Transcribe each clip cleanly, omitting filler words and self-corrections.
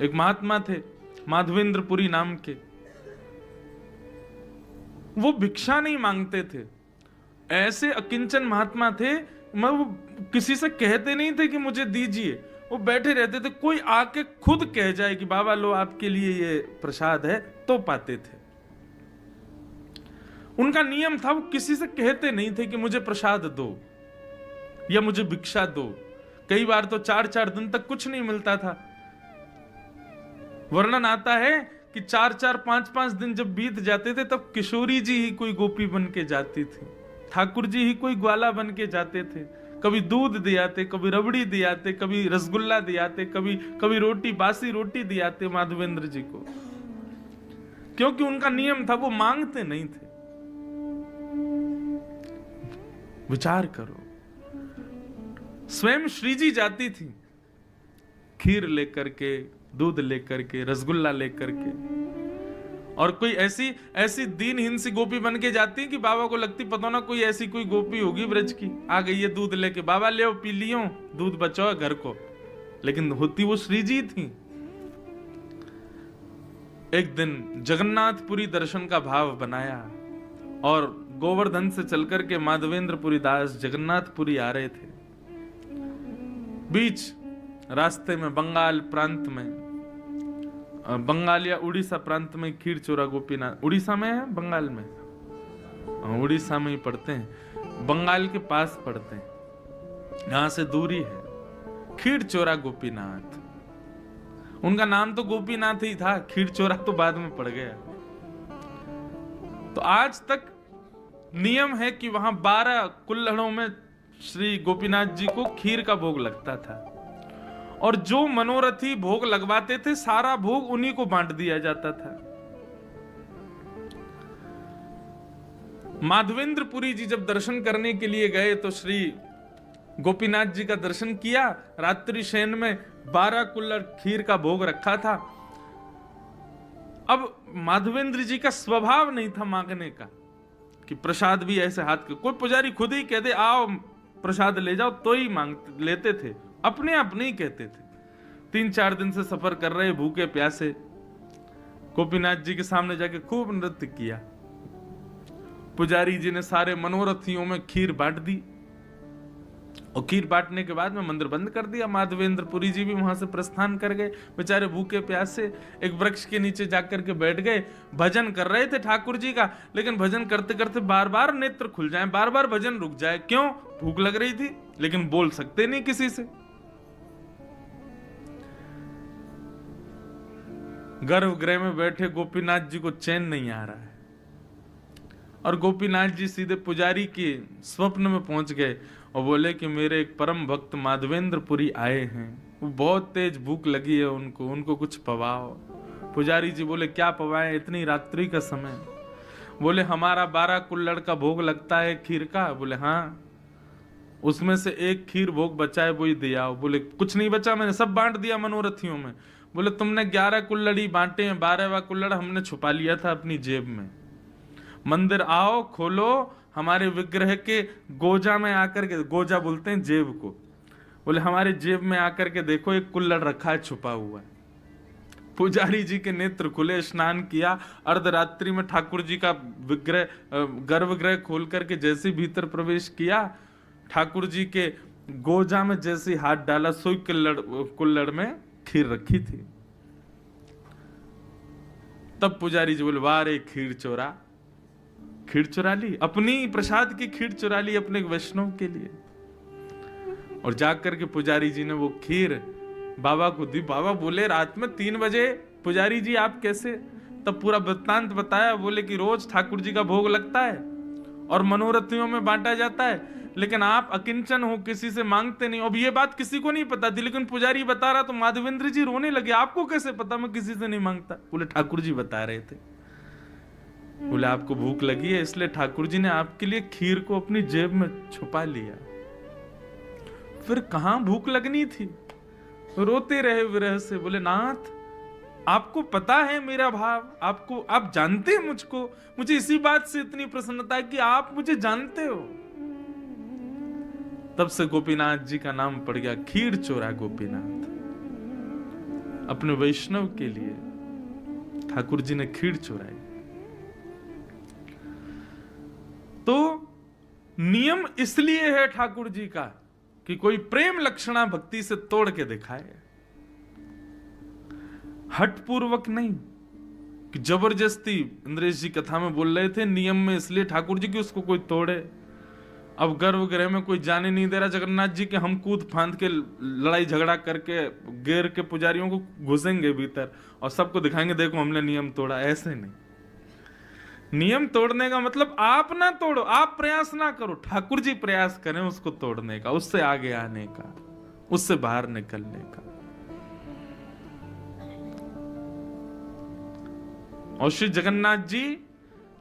एक महात्मा थे माधवेंद्रपुरी नाम के, वो भिक्षा नहीं मांगते थे, ऐसे अकिंचन महात्मा थे। मैं वो किसी से कहते नहीं थे कि मुझे दीजिए, वो बैठे रहते थे, कोई आके खुद कह जाए कि बाबा लो आपके लिए ये प्रसाद है, तो पाते थे। उनका नियम था, वो किसी से कहते नहीं थे कि मुझे प्रसाद दो या मुझे भिक्षा दो। कई बार तो 4-4 दिन तक कुछ नहीं मिलता था। वर्णन आता है कि 4-4, 5-5 दिन जब बीत जाते थे तब किशोरी जी ही कोई गोपी बन के जाती थी, ठाकुर जी ही कोई ग्वाला बन के जाते थे। कभी दूध दियाते, कभी रबड़ी दियाते, कभी रसगुल्ला दियाते, कभी रोटी, बासी रोटी दियाते माधवेंद्र जी को, क्योंकि उनका नियम था, वो मांगते नहीं थे। विचार करो, स्वयं श्री जी जाती थी खीर लेकर के, दूध लेकर के, रसगुल्ला लेकर के, और कोई ऐसी दीनहीन सी गोपी बन के जाती कि बाबा को लगती पता ना कोई ऐसी कोई गोपी होगी ब्रज की, आ गई है दूध लेके, बाबा ले पी लियो, दूध बचाओ घर को। लेकिन होती वो श्री जी थी। एक दिन जगन्नाथपुरी दर्शन का भाव बनाया और गोवर्धन से चलकर के माधवेंद्रपुरी दास जगन्नाथपुरी आ रहे थे। बीच रास्ते में बंगाल प्रांत में, बंगाल या उड़ीसा प्रांत में खीरचोरा गोपीनाथ, उड़ीसा में है बंगाल में, उड़ीसा में ही पड़ते हैं, बंगाल के पास पड़ते हैं, यहां से दूरी है। खीरचोरा गोपीनाथ, उनका नाम तो गोपीनाथ ही था, खीरचोरा तो बाद में पड़ गया। तो आज तक नियम है कि वहां 12 कुल्हड़ों में श्री गोपीनाथ जी को खीर का भोग लगता था, और जो मनोरथी भोग लगवाते थे सारा भोग उन्हीं को बांट दिया जाता था। माधवेंद्रपुरी जी जब दर्शन करने के लिए गए तो श्री गोपीनाथ जी का दर्शन किया। रात्रि शयन में 12 कुल्हड़ खीर का भोग रखा था। अब माधवेंद्र जी का स्वभाव नहीं था मांगने का कि प्रसाद भी ऐसे हाथ के, कोई पुजारी खुद ही कहते आओ प्रसाद ले जाओ तो ही मांगते लेते थे, अपने आप नहीं कहते थे। 3-4 दिन से सफर कर रहे भूखे प्यासे, गोपीनाथ जी के सामने जाके खूब नृत्य किया। पुजारी जी ने सारे मनोरथियों में खीर बांट दी, और खीर बांटने के बाद में मंदिर बंद कर दिया। माधवेंद्रपुरी जी भी वहां से प्रस्थान कर गए, बेचारे भूखे प्यासे एक वृक्ष के नीचे जाकर के बैठ गए। भजन कर रहे थे ठाकुर जी का, लेकिन भजन करते करते बार बार नेत्र खुल जाए, बार बार भजन रुक जाए। क्यों? भूख लग रही थी, लेकिन बोल सकते नहीं किसी से। गर्भगृह में बैठे गोपीनाथ जी को चैन नहीं आ रहा है, और गोपीनाथ जी सीधे पुजारी के स्वप्न में पहुंच गए और बोले कि मेरे एक परम भक्त माधवेंद्रपुरी आए हैं, वो बहुत तेज भूख लगी है उनको कुछ पवाओ। पुजारी जी बोले क्या पवाएं इतनी रात्रि का समय? बोले हमारा 12 कुल्हड़ का भोग लगता है खीर का। बोले हाँ, उसमें से एक खीर भोग बचा है, वही दिया। बोले कुछ नहीं बचा, मैंने सब बांट दिया मनोरथियों में। बोले तुमने 11 कुल्हड़ ही बांटे हैं, 12वां कुल्हड़ हमने छुपा लिया था अपनी जेब में। मंदिर आओ, खोलो, हमारे विग्रह के गोजा में आकर के, गोजा बोलते हैं जेब को, बोले हमारे जेब में आकर के देखो एक कुल्हड़ रखा है छुपा हुआ है। पुजारी जी के नेत्र खुले, स्नान किया, अर्धरात्रि में ठाकुर जी का विग्रह गर्भगृह खोल करके जैसे भीतर प्रवेश किया, ठाकुर जी के गोजा में जैसे हाथ डाला, सोई कुल्हड़ में खीर रखी थी। तब पुजारी जी बोले वाह रे खीर चोरा, खीर चुरा ली, अपनी प्रसाद की खीर चुरा ली अपने वैष्णव के लिए। और जाकर के पुजारी जी ने वो खीर बाबा को दी। बाबा बोले रात में 3 बजे पुजारी जी आप कैसे? तब पूरा वृत्तांत बताया। बोले कि रोज ठाकुर जी का भोग लगता है और मनोरथियों में बांटा जाता है, लेकिन आप अकिंचन हो, किसी से मांगते नहीं। अब ये बात किसी को नहीं पता थी, लेकिन पुजारी बता रहा तो माधवेंद्र जी रोने लगे, आपको कैसे पता मैं किसी से नहीं मांगता? बोले ठाकुर जी बता रहे थे। बोले आपको भूख लगी है इसलिए ठाकुर जी ने आपके लिए खीर को अपनी जेब में छुपा लिया। फिर कहां भूख लगनी थी? रोते रहे विरह से। बोले नाथ आपको पता है मेरा भाव, आपको, आप जानते हैं मुझको, मुझे इसी बात से इतनी प्रसन्नता है कि आप मुझे जानते हो। तब से गोपीनाथ जी का नाम पड़ गया खीर चोरा गोपीनाथ। अपने वैष्णव के लिए ठाकुर जी ने खीर चुराई। तो नियम इसलिए है ठाकुर जी का कि कोई प्रेम लक्षणा भक्ति से तोड़ के दिखाए, हट पूर्वक नहीं कि जबरदस्ती। इंद्रेश जी कथा में बोल रहे थे नियम में इसलिए ठाकुर जी की उसको कोई तोड़े। अब गर्भगृह में कोई जाने नहीं दे रहा जगन्नाथ जी के, हम कूद फांद के लड़ाई झगड़ा करके गेर के पुजारियों को घुसेंगे भीतर और सबको दिखाएंगे देखो हमने नियम तोड़ा। ऐसे नहीं, नियम तोड़ने का मतलब आप ना तोड़ो, आप प्रयास ना करो, ठाकुर जी प्रयास करें उसको तोड़ने का, उससे आगे आने का, उससे बाहर निकलने का। और श्री जगन्नाथ जी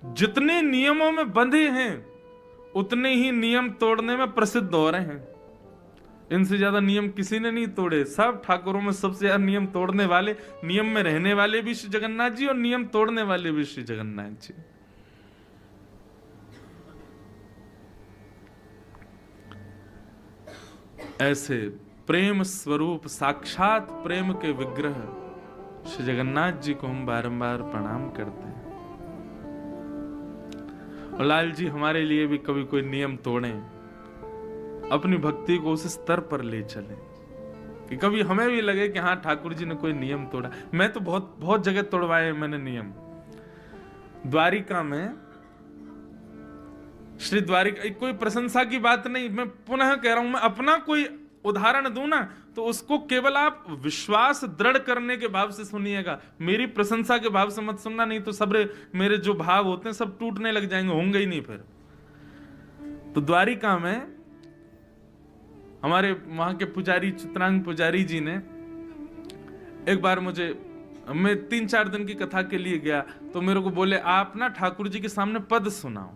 जितने नियमों में बंधे हैं उतने ही नियम तोड़ने में प्रसिद्ध हो रहे हैं। इनसे ज्यादा नियम किसी ने नहीं तोड़े। सब ठाकुरों में सबसे ज्यादा नियम तोड़ने वाले, नियम में रहने वाले भी श्री जगन्नाथ जी और नियम तोड़ने वाले भी श्री जगन्नाथ जी। ऐसे प्रेम स्वरूप साक्षात प्रेम के विग्रह श्री जगन्नाथ जी को हम बारंबार प्रणाम करते हैं। और लाल जी हमारे लिए भी कभी कोई नियम तोड़े, अपनी भक्ति को उस स्तर पर ले चले कि कभी हमें भी लगे कि हाँ ठाकुर जी ने कोई नियम तोड़ा। मैं तो बहुत बहुत जगह तोड़वाए मैंने नियम। द्वारिका में श्री द्वारिका, कोई प्रशंसा की बात नहीं, मैं पुनः कह रहा हूं, मैं अपना कोई उदाहरण दूं ना तो उसको केवल आप विश्वास दृढ़ करने के भाव से सुनिएगा, मेरी प्रशंसा के भाव से मत सुनना, नहीं तो सब मेरे जो भाव होते हैं सब टूटने लग जाएंगे, होंगे ही नहीं फिर। तो द्वारिका में हमारे वहां के पुजारी चित्रांग पुजारी जी ने एक बार मुझे, मैं 3-4 दिन की कथा के लिए गया तो मेरे को बोले आप ना ठाकुर जी के सामने पद सुनाओ।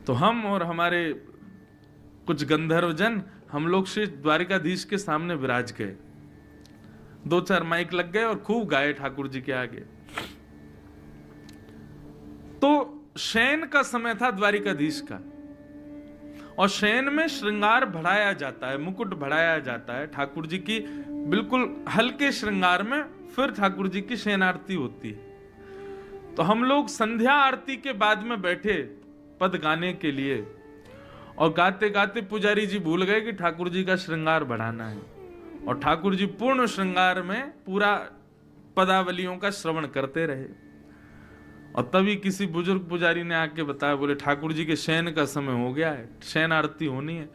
तो हम और हमारे कुछ गंधर्व जन, हम लोग श्री द्वारिकाधीश के सामने विराज गए, 2-4 माइक लग गए और खूब गाए ठाकुर जी के आगे। तो शयन का समय था द्वारिकाधीश का, और शयन में श्रृंगार बढ़ाया जाता है, मुकुट बढ़ाया जाता है ठाकुर जी की, बिल्कुल हल्के श्रृंगार में फिर ठाकुर जी की शयन आरती होती है। तो हम लोग संध्या आरती के बाद में बैठे पद गाने के लिए, और गाते गाते पुजारी जी भूल गए कि ठाकुर जी का श्रृंगार बढ़ाना है, और ठाकुर जी पूर्ण श्रृंगार में पूरा पदावलियों का श्रवण करते रहे। और तभी किसी बुजुर्ग पुजारी ने आके बताया, बोले ठाकुर जी के शयन का समय हो गया है, शयन आरती होनी है।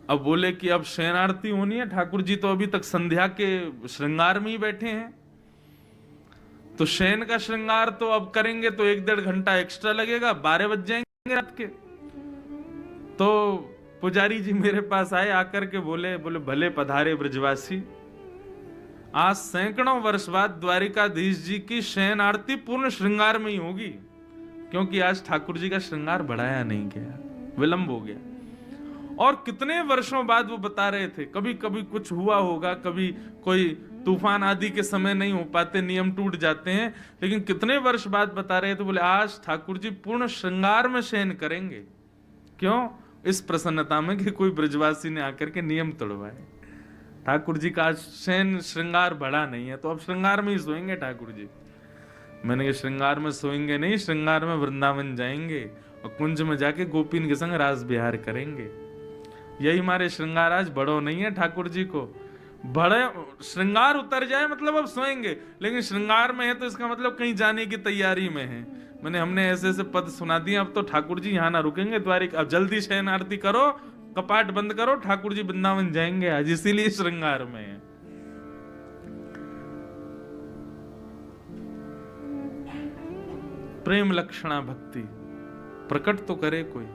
अब बोले कि अब शयन आरती होनी है, ठाकुर जी तो अभी तक संध्या के श्रृंगार में ही बैठे हैं, तो शयन का श्रृंगार तो अब करेंगे तो 1-1.5 घंटा एक्स्ट्रा लगेगा, 12 बज जाएंगे रात के। तो पुजारी जी मेरे पास आए, आकर के बोले भले पधारे ब्रजवासी, आज सैकड़ों वर्ष बाद द्वारिकाधीश जी की शयन आरती पूर्ण श्रृंगार में ही होगी, क्योंकि आज ठाकुर जी का श्रृंगार बढ़ाया नहीं गया, विलंब हो गया। और कितने वर्षों बाद वो बता रहे थे, कभी कभी कुछ हुआ होगा, कभी कोई तूफान आदि के समय नहीं हो पाते, नियम टूट जाते हैं, लेकिन कितने वर्ष बाद बता रहे थे, बोले आज ठाकुर जी पूर्ण श्रृंगार में शयन करेंगे। क्यों? इस प्रसन्नता में कि कोई ब्रजवासी ने आकर के नियम तोड़वाए। ठाकुर जी का शयन श्रृंगार बढ़ा नहीं है, तो अब श्रृंगार में ही सोएंगे ठाकुर जी। मैंने कहा श्रृंगार में सोएंगे नहीं, श्रृंगार में वृंदावन जाएंगे और कुंज में जाके गोपीन के संग रास विहार करेंगे। यही हमारे श्रृंगार आज बड़ो नहीं है ठाकुर जी को। बड़े श्रृंगार उतर जाए मतलब अब सोएंगे, लेकिन श्रृंगार में है तो इसका मतलब कहीं जाने की तैयारी में है। हमने ऐसे ऐसे पद सुना दिए, अब तो ठाकुर जी यहाँ ना रुकेंगे द्वारिका, अब जल्दी शयन आरती करो, कपाट बंद करो, ठाकुर जी वृंदावन जाएंगे आज, इसीलिए श्रृंगार में है। प्रेम लक्षणा भक्ति प्रकट तो करे कोई।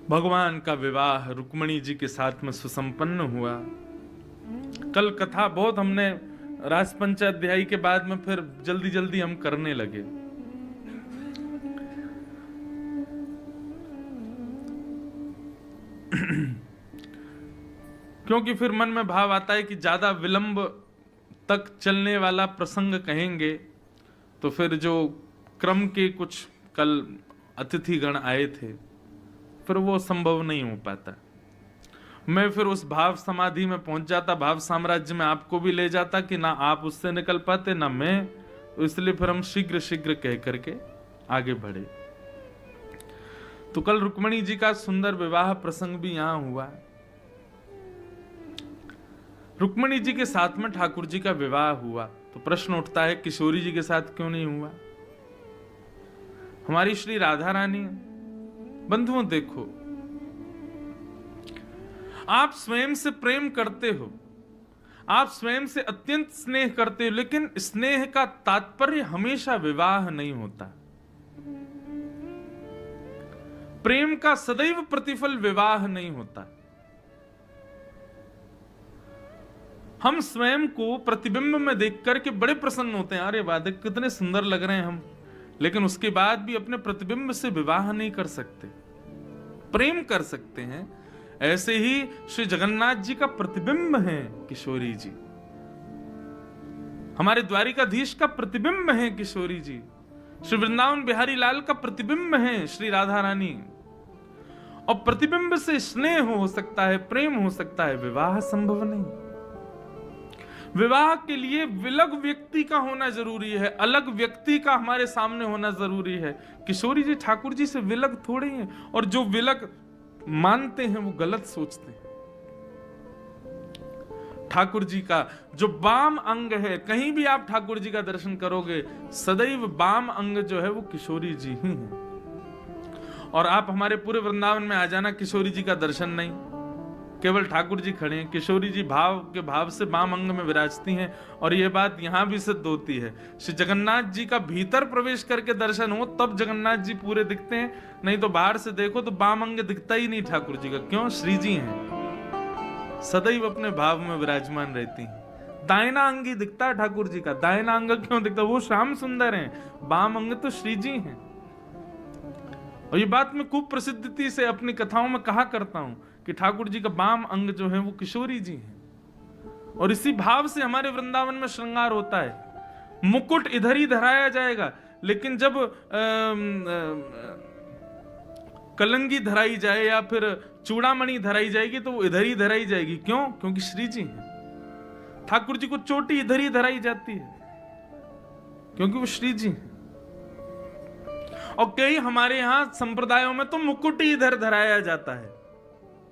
भगवान का विवाह रुक्मिणी जी के साथ में सुसंपन्न हुआ। कल कथा बहुत हमने रास पंचाध्यायी के बाद में फिर जल्दी जल्दी हम करने लगे। क्योंकि फिर मन में भाव आता है कि ज्यादा विलंब तक चलने वाला प्रसंग कहेंगे तो फिर जो क्रम के कुछ कल अतिथिगण आए थे, फिर वो संभव नहीं हो पाता। मैं फिर उस भाव समाधि में पहुंच जाता, भाव साम्राज्य में आपको भी ले जाता कि ना आप उससे निकल पाते ना मैं, तो इसलिए फिर हम शीघ्र शीघ्र कह करके आगे बढ़े। तो कल रुक्मणी जी का सुंदर विवाह प्रसंग भी यहां हुआ। रुक्मणी जी के साथ में ठाकुर जी का विवाह हुआ, तो प्रश्न उठता है किशोरी जी के साथ क्यों नहीं हुआ? हमारी श्री राधा रानी, बंधुओं देखो, आप स्वयं से प्रेम करते हो, आप स्वयं से अत्यंत स्नेह करते हो, लेकिन स्नेह का तात्पर्य हमेशा विवाह नहीं होता। प्रेम का सदैव प्रतिफल विवाह नहीं होता। हम स्वयं को प्रतिबिंब में देख करके बड़े प्रसन्न होते हैं, अरे वाह कितने सुंदर लग रहे हैं हम, लेकिन उसके बाद भी अपने प्रतिबिंब से विवाह नहीं कर सकते। प्रेम कर सकते हैं। ऐसे ही श्री जगन्नाथ जी का प्रतिबिंब है किशोरी जी, हमारे द्वारिकाधीश का प्रतिबिंब है किशोरी जी, श्री वृंदावन बिहारी लाल का प्रतिबिंब है श्री राधा रानी। और प्रतिबिंब से स्नेह हो सकता है, प्रेम हो सकता है, विवाह संभव नहीं। विवाह के लिए विलग व्यक्ति का होना जरूरी है, अलग व्यक्ति का हमारे सामने होना जरूरी है। किशोरी जी ठाकुर जी से विलग थोड़े हैं, और जो विलग मानते हैं वो गलत सोचते हैं। ठाकुर जी का जो वाम अंग है, कहीं भी आप ठाकुर जी का दर्शन करोगे सदैव वाम अंग जो है वो किशोरी जी ही है। और आप हमारे पूरे वृंदावन में आ जाना, किशोरी जी का दर्शन नहीं, केवल ठाकुर जी खड़े हैं। किशोरी जी भाव के भाव से वाम अंग में विराजती हैं, और यह बात यहां भी सिद्ध होती है। श्री जगन्नाथ जी का भीतर प्रवेश करके दर्शन हो तब जगन्नाथ जी पूरे दिखते हैं, नहीं तो बाहर से देखो तो वाम अंग दिखता ही नहीं ठाकुर जी का। क्यों? श्री जी हैं, सदैव अपने भाव में विराजमान रहती हैं। दाहिना अंग ही दिखता है ठाकुर जी का, दाहिना अंग क्यों दिखता? वो श्याम सुंदर हैं, वाम अंग तो श्री जी हैं। और ये बात मैं खूब प्रसिद्धि से अपनी कथाओं में कहा करता हूं कि ठाकुर जी का वाम अंग जो है वो किशोरी जी हैं। और इसी भाव से हमारे वृंदावन में श्रृंगार होता है। मुकुट इधर ही धराया जाएगा, लेकिन जब कलंगी धराई जाए या फिर चूड़ामणि धराई जाएगी तो वो इधर ही धराई जाएगी। क्यों? क्योंकि श्री जी हैं। ठाकुर जी को चोटी इधर ही धराई जाती है क्योंकि वो श्री जी हैं। और कई हमारे यहां संप्रदायों में तो मुकुट ही इधर धराया जाता है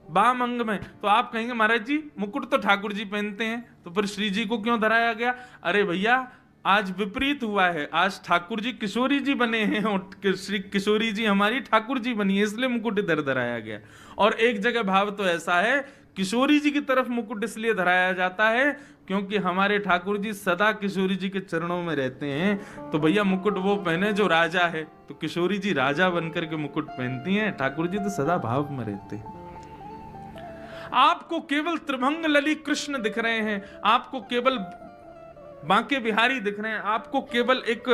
वाम अंग में। तो आप कहेंगे महाराज जी मुकुट तो ठाकुर जी पहनते हैं, तो फिर श्री जी को क्यों धराया गया? अरे भैया आज विपरीत हुआ है, आज ठाकुर जी किशोरी जी बने हैं और श्री किशोरी जी हमारी ठाकुर जी बनी है, इसलिए मुकुट इधर धराया गया। और एक जगह भाव तो ऐसा है, किशोरी जी की तरफ मुकुट इसलिए धराया जाता है क्योंकि हमारे ठाकुर जी सदा किशोरी जी के चरणों में रहते हैं। तो भैया मुकुट वो पहने जो राजा है, तो किशोरी जी राजा बनकर के मुकुट पहनती हैं, ठाकुर जी तो सदा भाव में रहते हैं। आपको केवल त्रिभंग लली कृष्ण दिख रहे हैं, आपको केवल बांके बिहारी दिख रहे हैं, आपको केवल एक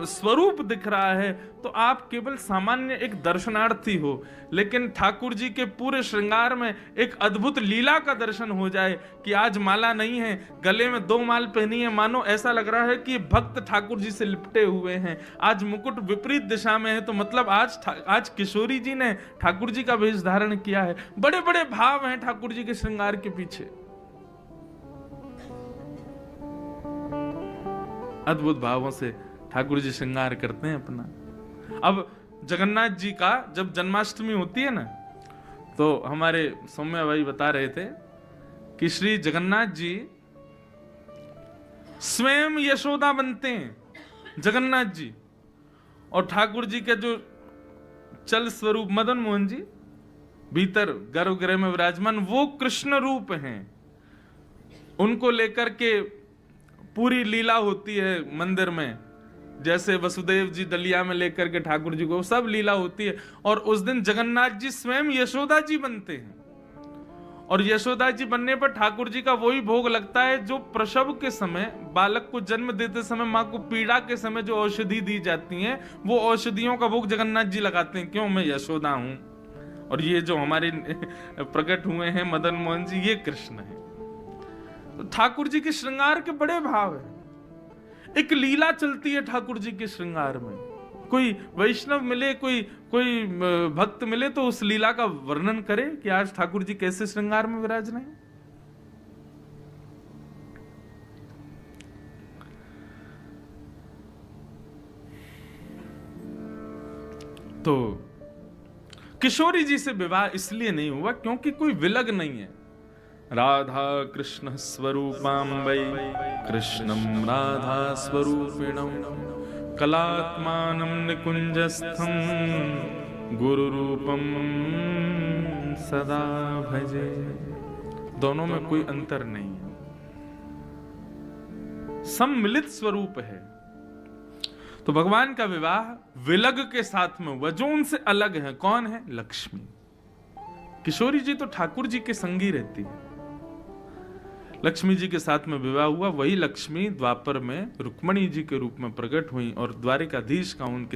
स्वरूप दिख रहा है, तो आप केवल सामान्य एक दर्शनार्थी हो। लेकिन ठाकुर जी के पूरे श्रृंगार में एक अद्भुत लीला का दर्शन हो जाए कि आज माला नहीं है, गले में 2 माल पहनी है, मानो ऐसा लग रहा है कि भक्त ठाकुर जी से लिपटे हुए हैं। आज मुकुट विपरीत दिशा में है, तो मतलब आज किशोरी जी ने ठाकुर जी का वेश धारण किया है। बड़े बड़े भाव हैं ठाकुर जी के श्रृंगार के पीछे, अद्भुत भावों से ठाकुर जी श्रृंगार करते हैं अपना। अब जगन्नाथ जी का जब जन्माष्टमी होती है ना, तो हमारे सौम्या भाई बता रहे थे कि श्री जगन्नाथ जी स्वयं यशोदा बनते हैं जगन्नाथ जी, और ठाकुर जी के जो चल स्वरूप मदन मोहन जी भीतर गर्भगृह में विराजमान वो कृष्ण रूप हैं। उनको लेकर के पूरी लीला होती है मंदिर में, जैसे वसुदेव जी दलिया में लेकर के ठाकुर जी को, सब लीला होती है। और उस दिन जगन्नाथ जी स्वयं यशोदा जी बनते हैं, और यशोदा जी बनने पर ठाकुर जी का वही भोग लगता है जो प्रसव के समय, बालक को जन्म देते समय मां को पीड़ा के समय जो औषधि दी जाती हैं, वो औषधियों का भोग जगन्नाथ जी लगाते हैं। क्यों? मैं यशोदा हूं, और ये जो हमारे प्रकट हुए हैं मदन मोहन जी, ये कृष्ण है। तो ठाकुर जी के श्रृंगार के बड़े भाव है। एक लीला चलती है ठाकुर जी के श्रृंगार में, कोई वैष्णव मिले, कोई कोई भक्त मिले तो उस लीला का वर्णन करे कि आज ठाकुर जी कैसे श्रृंगार में विराज रहे हैं। तो किशोरी जी से विवाह इसलिए नहीं हुआ क्योंकि कोई विलग नहीं है। राधा कृष्ण स्वरूपाम्बै कृष्णम राधा स्वरूपिणम कलात्मानं निकुंजस्थं गुरु रूपम सदा भजे। दोनों में कोई अंतर नहीं है, सम्मिलित स्वरूप है। तो भगवान का विवाह विलग के साथ में हुआ, जो उनसे अलग है। कौन है? लक्ष्मी। किशोरी जी तो ठाकुर जी के संगी रहती है, लक्ष्मी जी के साथ में विवाह हुआ। वही लक्ष्मी द्वापर में रुक्मणी जी के रूप में प्रकट हुई और द्वारिकाधीश का उनके